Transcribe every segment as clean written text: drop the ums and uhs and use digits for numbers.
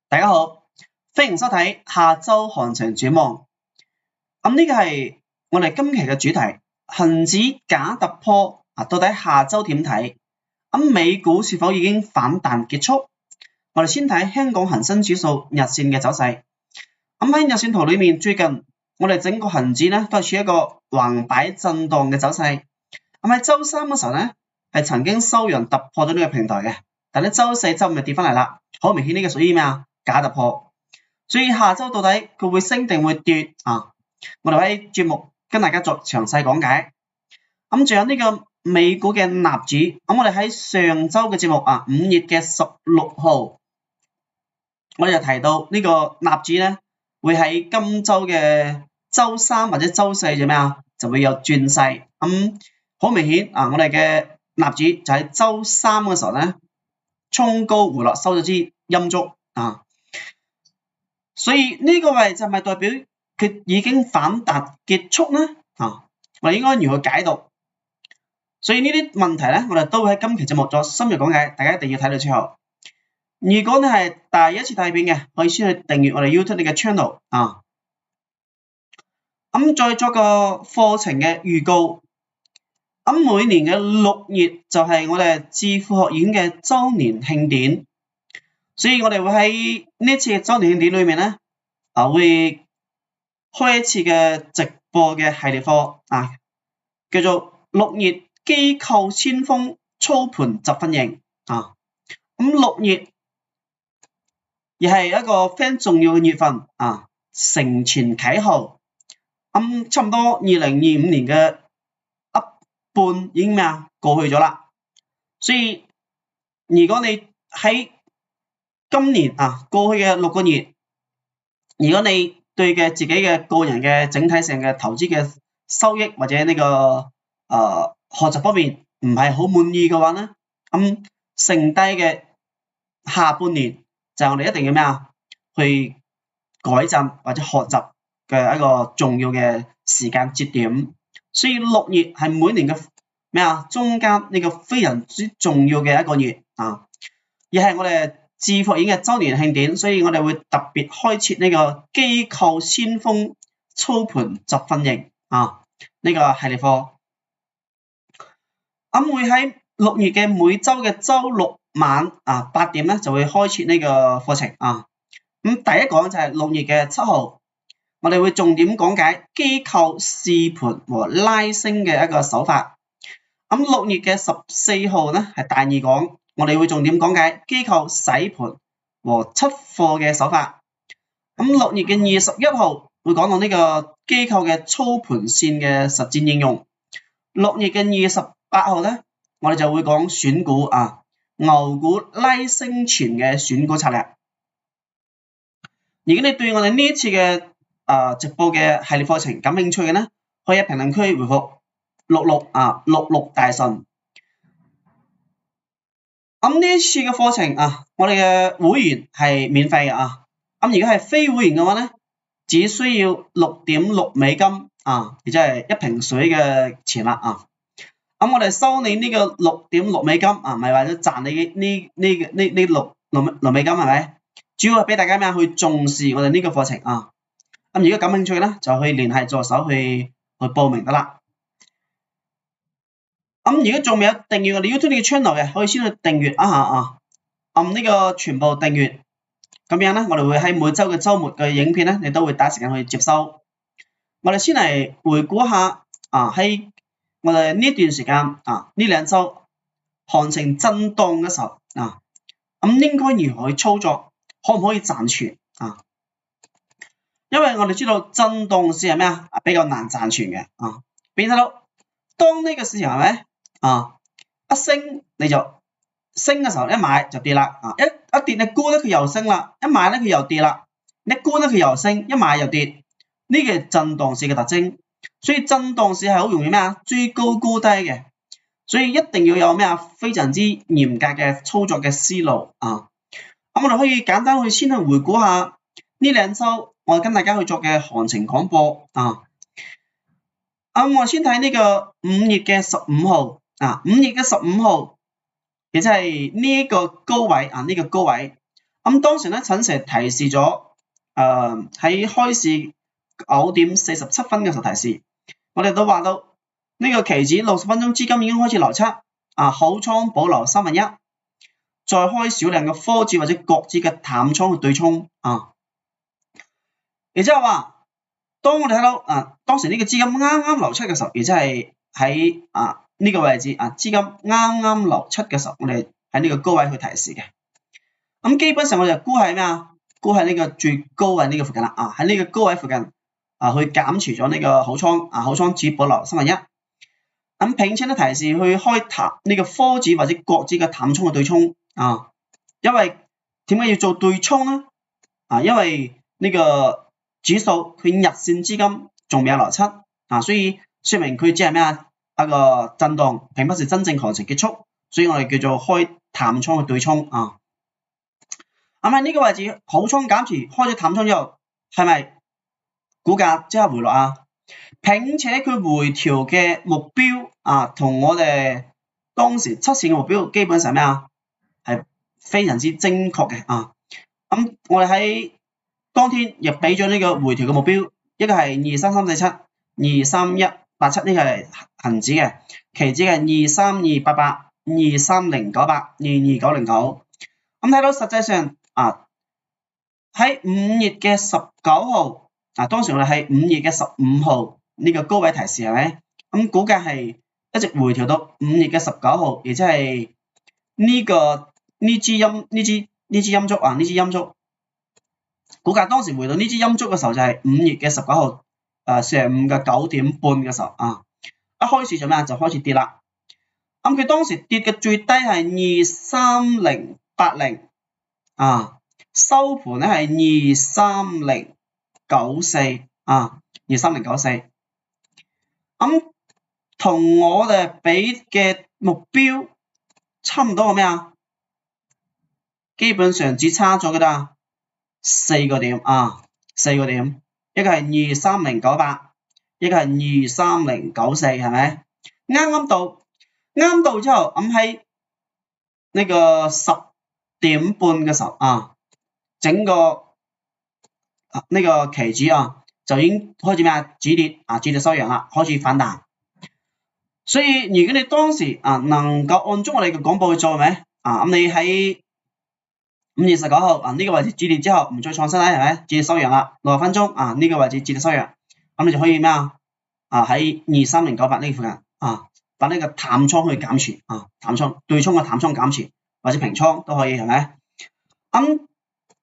大家好，歡迎收睇下周行情展望。呢個係我哋今期嘅主題，恒指假突破到底下周點睇？美股是否已經反彈結束？我哋先睇香港恒生指數日線嘅走勢。喺日線圖裏面，最近我哋整個恒指咧都係處於一個橫擺震盪嘅走勢。喺周三嘅時候咧，係曾經收陽突破咗呢個平台嘅，但係周四、周五就跌翻嚟啦。好明顯呢個屬於咩啊？假突破。所以下周到底佢會升定會跌啊？我哋喺節目跟大家作詳細講解。仲有呢個美股嘅納指，我哋喺上周嘅節目5月嘅16號，我哋就提到呢個納指咧會喺今周嘅周三或者周四就咩啊？就會有轉勢。好明顯我哋嘅納指就喺周三嘅時候咧衝高回落收咗支陰燭所以呢個位就係咪代表佢已經反彈結束呢？我哋應該如何解讀？所以呢啲問題咧，我哋都會喺今期節目作深入講解，大家一定要睇到最後。如果你係第一次睇片嘅，可以先去訂閱我哋 YouTube 呢個 channel 再作個課程嘅預告。每年嘅6月就係我哋致富學院嘅周年慶典。所以我哋會喺呢次嘅周年慶典裏面咧，會開一次嘅直播嘅系列課叫做6月機構先鋒操盤集訓營6月亦係一個非常重要嘅月份承前啟後。差唔多2025年嘅一半已經過去咗啦。所以如果你喺今年過去嘅6個月，如果你對嘅自己嘅個人嘅整體上嘅投資嘅收益或者呢個學習方面唔係好滿意嘅話咧，剩低嘅下半年就係我哋一定要去改進或者學習嘅一個重要嘅時間節點。所以6月係每年嘅中間呢個非常之重要嘅一個月亦係我哋致富學院嘅周年慶典，所以我哋會特別開設呢個機構先鋒操盤集訓營呢個系列課。會喺6月嘅每周嘅周六晚8點咧就會開設呢個課程第一講就係6月嘅7號，我哋會重點講解機構試盤和拉升嘅一個手法。6月嘅14號咧係第二講，我哋會重點講解機構洗盤和出貨嘅手法。6月嘅21號會講到呢個機構嘅操盤線嘅實戰應用。6月嘅28號咧，我哋就會講選股牛股拉升前嘅選股策略。如果你對我哋呢一次嘅直播嘅系列課程感興趣嘅咧，可以喺評論區回復66大神。呢一次嘅課程我哋嘅會員係免費嘅如果係非會員嘅話咧，只需要$6.6亦即係一瓶水嘅錢啦我哋收你呢個$6.6唔係話咗賺你呢6美金係咪？主要係俾大家去重視我哋呢個課程如果感興趣咧，就去聯繫助手去報名得啦。如果仲未有訂閱我哋 YouTube 呢個 channel 嘅，可以先去訂閱一下按呢個全部訂閱，咁樣咧我哋會喺每周嘅周末嘅影片咧，你都會第一時間去接收。我哋先嚟回顧一下喺我哋呢段時間呢2周行情震盪嘅時候應該如何去操作，可唔可以賺錢因為我哋知道震盪市係咩比較難賺錢嘅變睇到當呢個市場係咪一升你就升嘅時候一買就跌啦一跌你沽咧佢又升啦，一買咧佢又跌啦，你沽咧佢又升，一買又跌，呢個係震盪市嘅特徵。所以震盪市係好容易追高沽低嘅，所以一定要有非常之嚴格嘅操作嘅思路我哋可以簡單先去回顧下呢2周我跟大家去做嘅行情廣播我先睇呢個5月嘅15號5月嘅15號亦即係呢個高位呢個高位咁當時咧，陳 Sir 提示咗喺開市9點47分嘅時候提示，我哋都話到呢個期指60分鐘資金已經開始流出，好倉保留1/3，再開少量嘅科指或者國指嘅淡倉去對沖亦即係話，當我哋睇到當時呢個資金啱啱流出嘅時候，亦即係喺呢個位置資金啱啱流出嘅時候，我哋喺呢個高位去提示嘅。咁基本上我哋就估喺咩啊？估喺呢個最高位呢個附近啦，喺呢個高位附近去減除咗呢個好倉，好倉只保留1/3。咁並且咧提示去開淡呢個科指或者國指嘅淡倉嘅對沖因為點解要做對沖咧？因為呢個指數佢日線資金仲未有流出所以說明佢只係咩一個震盪，並不是真正行情結束，所以我哋叫做開淡倉去對沖咁喺呢個位置好倉減持，開咗淡倉之後，係咪股價即刻回落並且佢回調嘅目標同我哋當時測試嘅目標基本上咩係非常之精確嘅咁我哋喺當天亦俾咗呢個回調嘅目標，一個係23347、23187，呢個係恒指嘅，期指嘅23288、23098、22909。咁睇到實際上喺5月嘅19號當時我哋係5月嘅15號呢個高位提示係咪？咁股價係一直回調到5月嘅19號，亦即係呢支陰燭股價當時回到呢支陰燭嘅時候就係5月嘅19號上午嘅9點半嘅時候一開始做咩就開始跌啦。咁佢當時跌嘅最低係23080收盤咧係2309423094。咁同我哋俾嘅目標差唔多係咩基本上只差咗幾多4個點4個點，一個係23098，一個係23094，係咪？啱到之後，咁喺呢個10點半嘅時候整個呢個期指就已經開始咩止跌止跌收陽啦，開始反彈。所以如果你當時能夠按足我哋嘅廣播去做係咪咁你喺5月19號呢個位置止跌之後唔再創新啦，係咪？止跌收陽啦，60分鐘呢個位置止跌收陽，咁你就可以咩喺23098呢個附近把呢個淡倉去減持淡倉對沖嘅淡倉減持或者平倉都可以係咪？咁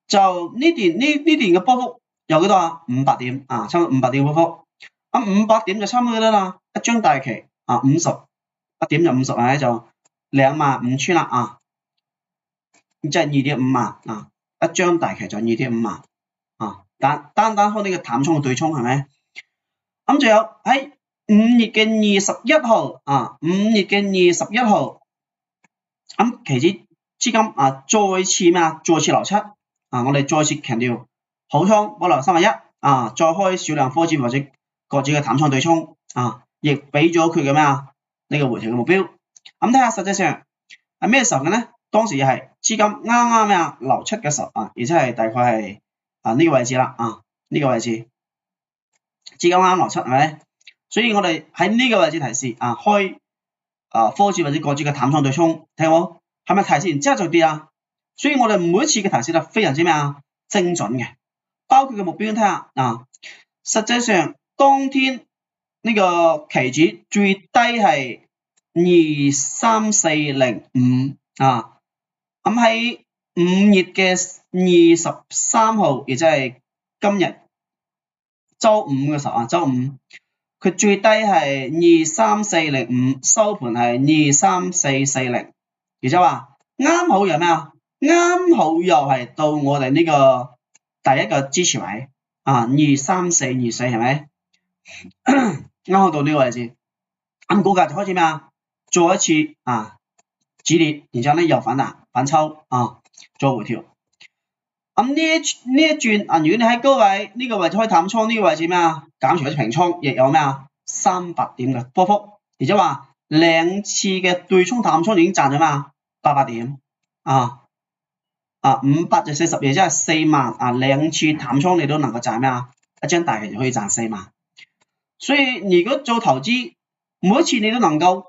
就呢段嘅波幅有幾多500點差唔多500點嘅波幅。咁500點就差唔多幾多啦？一張大旗50一點就50係咪？就25000穿啦即係2.5萬一張大旗就2.5萬單開呢個淡倉嘅對沖係咪？咁仲有喺5月嘅21號5月嘅21號咁期指資金再次流出我哋再次強調好倉保留1/3再開少量科指或者國指嘅淡倉對沖亦俾咗佢嘅咩呢個回調嘅目標。咁睇下實際上係咩時候嘅咧？當時又係資金啱啱流出嘅時候而且係大概係呢個位置啦呢個位置資金啱流出係咪？所以我哋喺呢個位置提示開科指或者國指嘅淡倉對沖，睇好係咪提示完之後就跌所以我哋每一次嘅提示都非常之精準嘅，包括嘅目標睇下實際上當天呢個期指最低係23405咁喺5月嘅23號，亦即係今日周五嘅時候周五佢最低係23405，收盤係23440，而且話啱好有咩啱好又係到我哋呢個第一個支持位23424係咪？啱好到呢個位置，咁股價就開始咩再一次止跌，然之後咧又反彈反抽再回調。咁呢一轉如果你喺高位呢個位置開淡倉，呢個位置咩減除咗平倉，亦有咩300點嘅波幅，而且話兩次嘅對沖淡倉已經賺咗800點540亦即係4萬兩次淡倉你都能夠賺咩啊？一張大嘅就可以賺4萬。所以如果做投資，每一次你都能夠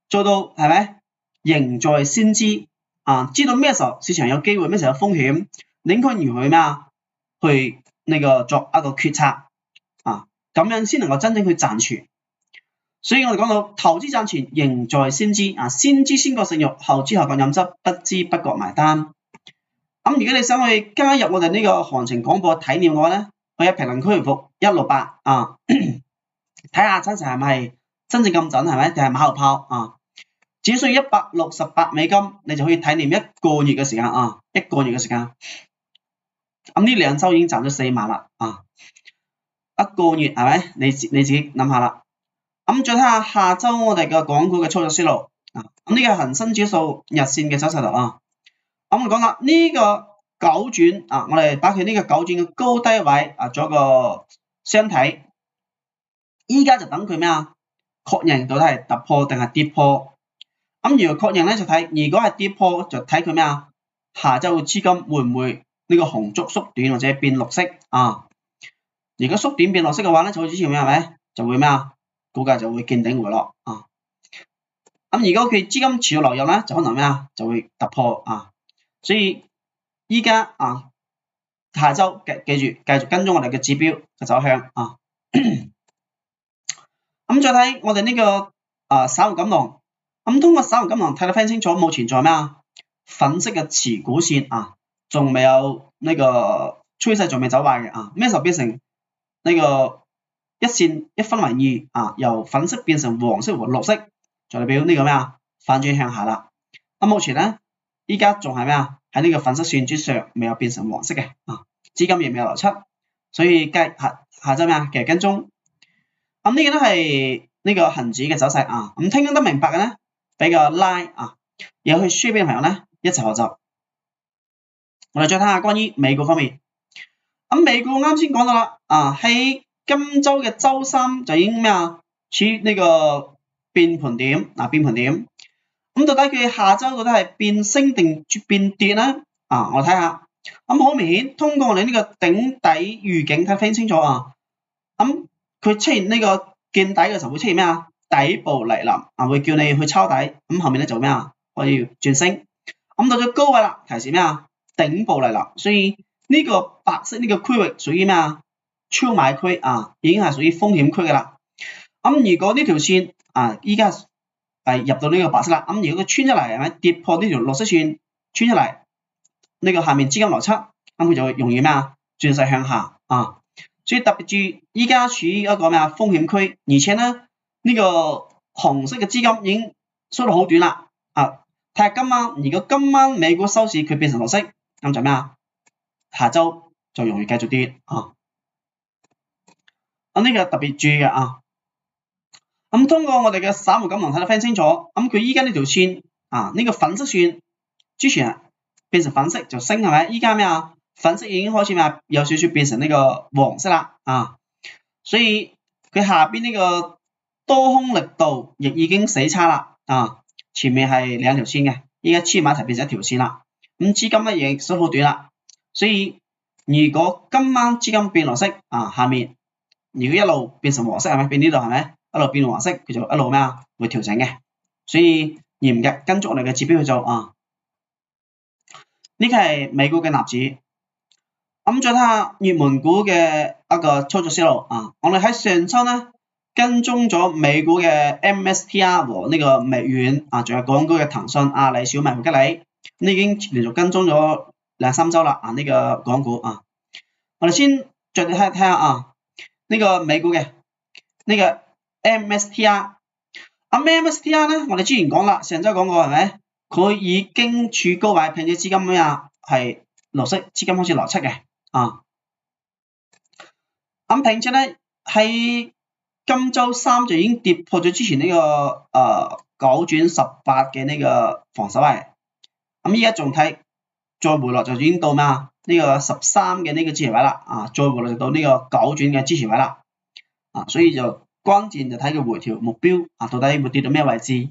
做到係咪？贏在先知知道咩時候市場有機會，咩時候有風險，你應該如何咩啊？去作一個決策咁樣先能夠真正去賺錢。所以我哋講到投資賺錢，贏在先知先知先覺性欲，後知後覺飲汁，不知不覺埋單。咁如果你想去加入我哋呢個行情廣播體驗嘅話咧，去喺評論區回覆168睇下真實係咪真正咁準，係咪？定係馬後炮只需要168美金，你就可以體驗1個月嘅時間1個月嘅時間。咁呢2週已經賺咗4萬啦1個月係咪？你自己諗下啦。咁再睇下下週我哋嘅港股嘅操作思路咁呢個恒生指數日線嘅走勢圖咁我講啦，呢個九轉我哋把佢呢個九轉嘅高低位做一個相睇，依家就等佢咩確認到底係突破定係跌破。咁如果確認咧就睇，如果係跌破就睇佢咩下週嘅資金會唔會呢個紅燭縮短或者變綠色如果縮短變綠色嘅話咧，就好似之前係咪就會咩股價就會見頂回落咁如果佢資金持續流入咧，就可能咩就會突破所以依家下週記住繼續跟蹤我哋嘅指標嘅走向咁再睇我哋呢個散戶錦囊，咁通過散戶錦囊睇得非常清楚，冇存在咩粉色嘅持股線仲未有呢個趨勢，仲未走壞嘅咩時候變成呢個一線一分為二由粉色變成黃色和綠色，就代表呢個咩反轉向下啦。咁目前咧依家仲係咩喺呢個粉色線之上，未有變成黃色嘅資金亦未有流出，所以下週咩繼續跟蹤。咁呢個都係呢個恒指嘅走勢咁聽得明白嘅咧，俾個 like 有去 share 俾朋友咧一齊學習。我哋再睇下關於美股方面，咁美股啱先講到啦喺今週嘅週三就已經咩處於呢個變盤點變盤點。咁到底佢下週到底係變升定變跌咧我睇下。咁好明顯，通過我哋呢個頂底預警睇得非常清楚咁佢出現呢個見底嘅時候會出現咩底部嚟臨會叫你去抄底，咁後面咧就咩可以轉升。咁到咗高位啦，提示咩頂部嚟臨，所以呢個白色呢個區域屬於咩超買區已經係屬於風險區噶啦。咁如果呢條線依家入到呢個白色啦，咁如果佢穿出嚟係咪跌破呢條綠色線穿出嚟，呢個下面資金流出，咁佢就會容易咩轉勢向下所以特別注意，依家處於一個咩風險區，而且咧呢個紅色嘅資金已經縮到好短啦睇下今晚，如果今晚美股收市佢變成綠色，咁就咩下週就容易繼續跌咁呢個特別注意嘅咁通過我哋嘅散戶錦囊睇得非常清楚，咁佢依家呢條線呢個粉色線之前變成粉色就升係咪？依家咩粉色已經開始有少少變成呢個黃色啦所以佢下邊呢個多空力度亦已經死叉啦前面係兩條線嘅，依家黐埋一齊變成一條線啦。咁資金咧亦縮好短啦，所以如果今晚資金變綠色下面如果一路變成黃色係咪？變呢度係咪？一路變黃色佢就一路咩會調整嘅，所以嚴格跟足我哋嘅指標去做呢個係美股嘅納指。咁再睇下熱門股嘅一個操作思路我哋喺上週咧跟蹤咗美股嘅 MSTR 和呢個微軟仲有港股嘅騰訊、阿里、小米和吉利，呢已經連續跟蹤咗2-3週啦呢個港股我哋先再睇下呢個美股嘅呢個 MSTR MSTR 咧，我哋之前講啦，上週講過係咪？佢已經處高位，並且資金係綠色，資金開始流出嘅咁並且咧喺今週三就已經跌破咗之前呢個9轉18嘅呢個防守位，咁依家仲睇再回落就已經到咩呢個13嘅呢個支持位啦再回落就到呢個9轉嘅支持位啦所以就關鍵就睇佢回調目標到底會跌到咩位置。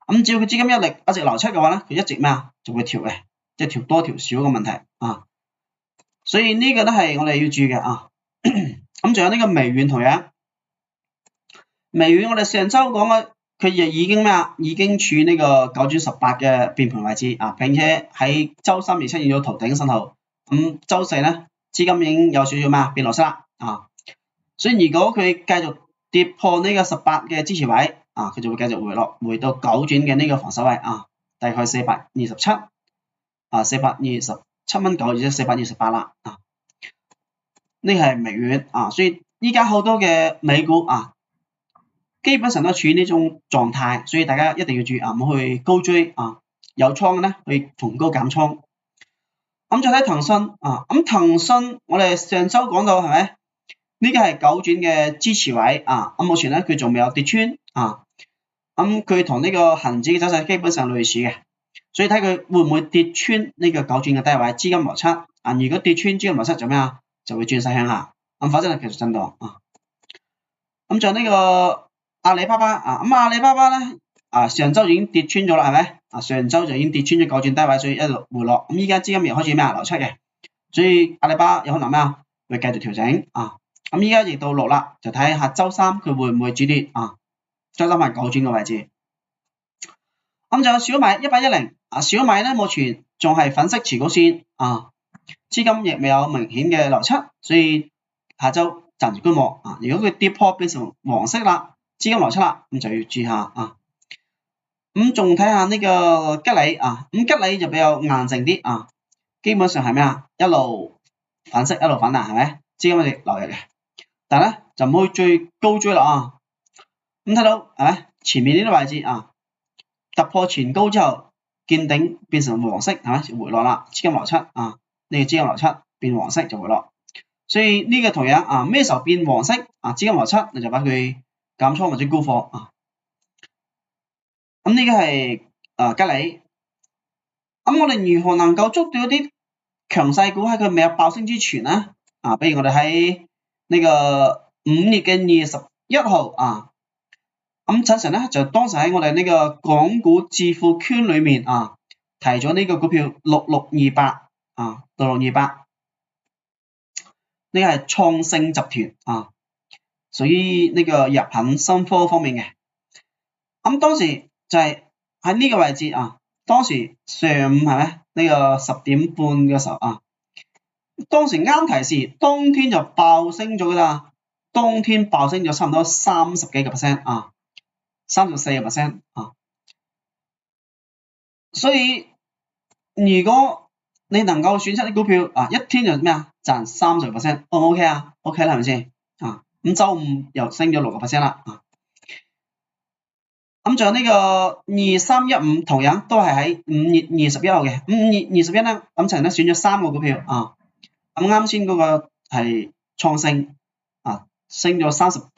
咁只要佢資金一直流出嘅話咧，佢一直就會調嘅即係條多條少嘅問題啊。所以呢個都係我哋要注意嘅啊。咁仲有呢個微軟同樣，微軟我哋上周講嘅，佢亦已經咩啊？已經處呢個9轉18嘅變盤位置啊，並且喺周三亦出現咗圖頂信號。咁周四咧，資金已經有少少咩啊？變綠色啦啊。所以如果佢繼續跌破呢個18嘅支持位啊，佢就會繼續回落，回到9轉嘅呢個防守位啊，大概427啊，427.9或者428啦啊。呢係微軟啊，所以依家好多嘅美股啊，基本上都處於呢種狀態，所以大家一定要注意啊，唔好去高追啊，有倉嘅咧去逢高減倉。咁再睇騰訊啊，咁騰訊我哋上周講到係咪？呢個係9轉嘅支持位啊，咁目前咧佢仲未有跌穿啊，咁佢同呢個恒指嘅走勢基本上類似嘅，所以睇佢會唔會跌穿呢個9轉嘅低位，資金邏輯啊，如果跌穿資金邏輯就咩啊？就會轉勢向下，咁否則係繼續震盪啊。咁仲有呢個阿里巴巴啊，咁阿里巴巴咧啊，上周已經跌穿咗啦，係咪？啊，上周就已經跌穿咗9轉低位，所以一路回落。咁依家資金又開始咩啊流出嘅，所以阿里巴巴有可能咩啊？會繼續調整啊。咁依家亦到6啦，就睇下周三佢會唔會止跌啊？周三係9轉嘅位置。咁仲有小米1810啊，小米咧目前仲係粉色持股線啊。資金亦未有明顯嘅流出，所以下周暫時觀望啊。如果佢跌破變成黃色啦，資金流出啦，咁就要注意下啊。咁仲睇下呢個吉利啊，咁吉利就比較硬淨啲啊，基本上係咩啊？一路反息一路反彈，係咪？資金一直流入嘅，但係咧就唔好去高追啦啊。咁睇到係咪？前面呢啲位置啊，突破前高之後見頂變成黃色，係咪？回落啦，資金流出啊。呢個資金流出變黃色就回落，所以呢個同樣啊，咩時候變黃色啊？資金流出你就把佢減倉或者沽貨啊。咁呢個係吉利。咁我哋如何能夠捉到一啲強勢股喺佢未有爆升之前咧？啊，比如我哋喺呢個5月嘅21號啊，咁陳晨咧就當時喺我哋呢個港股致富圈裏面啊，提咗呢個股票6628。啊，6628呢個係創盛集團啊，屬於呢個藥品新科方面嘅。咁當時就係喺呢個位置啊，當時上午係咪呢個10點半嘅時候啊，當時啱提示，當天就爆升咗㗎啦，當天爆升咗差唔多30幾個 percent 啊，34% 啊，所以如果你能夠選出啲股票啊，一天就咩啊？賺30%，O 唔 OK 啊 ？OK 啦，係咪先？啊，咁周五又升咗6% 啦。啊，咁仲有呢個2315，同樣都係喺5月21號嘅。5月21咧，咁陳咧選咗3個股票啊。咁啱先嗰個係創盛啊，升咗30%。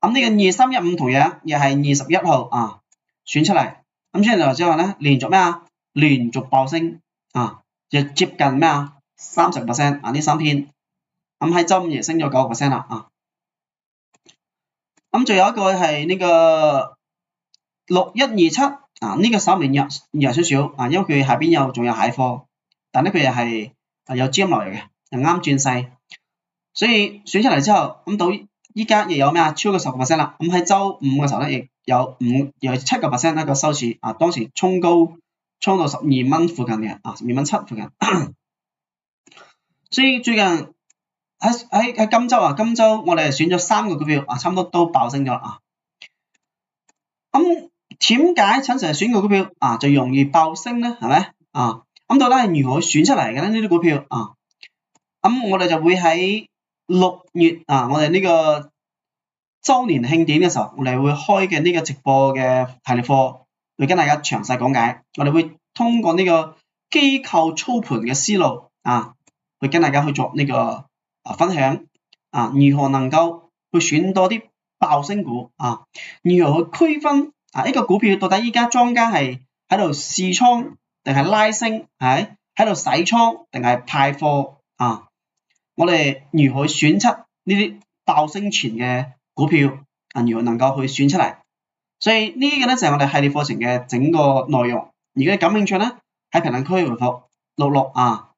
咁呢個2315同樣又係21號啊選出嚟。咁出嚟之後咧，連續咩啊？連續爆升啊！就接近咩啊？30% 啊！呢3天，咁喺周五亦升咗9% 啦啊！咁仲有一個係呢個6127啊，呢個稍微弱少少啊，因為佢下邊仲有蟹貨，但咧佢又係有資金流入嘅，又啱轉勢，所以選出嚟之後，咁到依家亦有咩啊？超過10% 啦！咁喺周五嘅時候咧，亦有7% 一個收市啊，當時衝高。衝到12蚊附近嘅啊，12蚊7附近，所以最近喺今周啊，今周我哋選咗3個股票啊，差唔多都爆升咗啊。咁點解陳 Sir 選個股票啊就容易爆升咧？係咪啊？咁到底係如何選出嚟嘅咧？呢啲股票啊，咁我哋就會喺6月啊，我哋呢個周年慶典嘅時候，我哋會開嘅呢個直播嘅系列課。會跟大家詳細講解，我哋會通過呢個機構操盤嘅思路啊，會跟大家去做呢個分享啊，如何能夠去選多啲爆升股啊，如何去區分啊一個股票到底依家莊家係喺度試倉定係拉升，喺度洗倉定係派貨啊？我哋如何去選出呢啲爆升前嘅股票啊？如何能夠去選出嚟？所以呢個咧就係我哋系列課程嘅整個內容。如果你感興趣咧，喺評論區回覆66啊。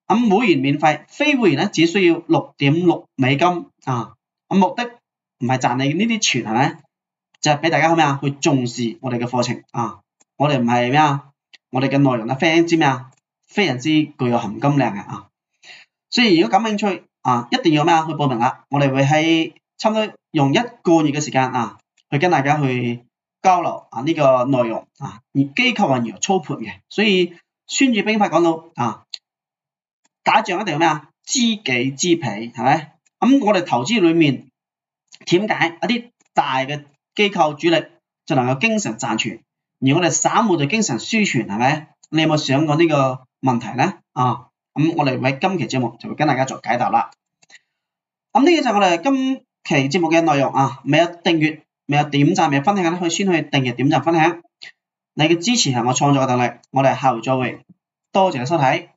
咁會員免費，非會員咧只需要6.6美金啊。咁目的唔係賺你呢啲錢係咪？就係俾大家咩啊？去重視我哋嘅課程啊！我哋唔係咩啊？我哋嘅內容咧非常之咩啊？非常之具有含金量嘅啊！所以如果感興趣啊，一定要咩啊？去報名啦！我哋會喺差唔多用1個月嘅時間啊，去跟大家去交流啊呢個內容啊，而機構係如何操盤嘅。所以《孫子兵法》講到啊，打仗一定要咩啊？知己知彼係咪？咁我哋投資裏面點解一啲大嘅機構主力就能夠經常賺錢，而我哋散戶就經常輸錢係咪？你有冇想過呢個問題咧？啊，咁我哋喺今期節目就會跟大家做解答啦。咁呢個就係我哋今期節目嘅內容啊！未有訂閱、未有點讚、未有分享嘅咧，可以先去訂閱、點讚、分享。你嘅支持係我創作嘅動力。我哋下回再會，多謝你收睇。